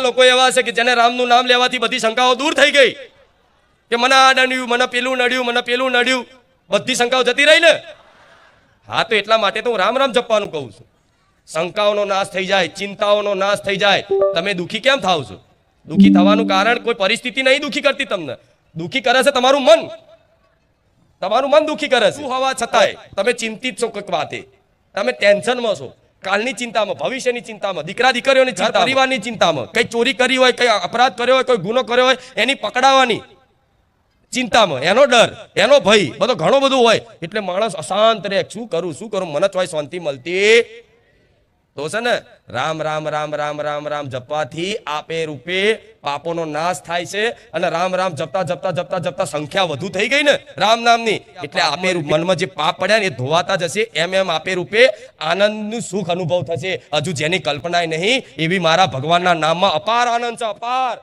લોકો એવા છે કે જેને રામનું નામ લેવાથી બધી શંકાઓ દૂર થઈ ગઈ કે મને આ નડ્યું, મને પેલું નડ્યું, મને પેલું નડ્યું, બધી શંકાઓ જતી રહી ને. હા, તો એટલા માટે તો હું રામ રામ જપવાનું કહું છું. શંકાઓનો નાશ થઈ જાય, ચિંતાઓનો નાશ થઈ જાય. તમે દુઃખી કેમ થાવ છો? દુઃખી થવાનું કારણ કોઈ પરિસ્થિતિ નહીં દુઃખી કરતી તમને, દુઃખી કરે છે તમારું મન. તમારું મન દુઃખી કરે છે. હોવા છતાંય તમે ચિંતિત છો કોઈક વાતે, તમે ટેન્શનમાં છો, કાલની ચિંતામાં, ભવિષ્યની ચિંતામાં, દીકરા દીકરીઓની ચિંતા, પરિવારની ચિંતામાં, કઈ ચોરી કરી હોય, કઈ અપરાધ કર્યો હોય, કોઈ ગુનો કર્યો હોય એની પકડાવાની ચિંતામાં, એનો ડર, એનો ભય, બધો ઘણો બધું હોય. એટલે માણસ અશાંત રહે. શું કરું મને તો શાંતિ મળતી તો છે ને. રામ રામ રામ રામ રામ રામ જપવાથી આપે રૂપે પાપોનો નાશ થાય છે. અને રામ રામ જપતા જપતા જપતા જપતા સંખ્યા વધુ થઈ ગઈ ને રામ નામની, એટલે આપે મનમાં જે પાપ પડ્યા ને એ ધોવાતા જશે. એમ એમ આપે રૂપે આનંદનું સુખ અનુભવ થશે. હજુ જેની કલ્પના નહીં એવી મારા ભગવાનના નામમાં અપાર આનંદ છે, અપાર.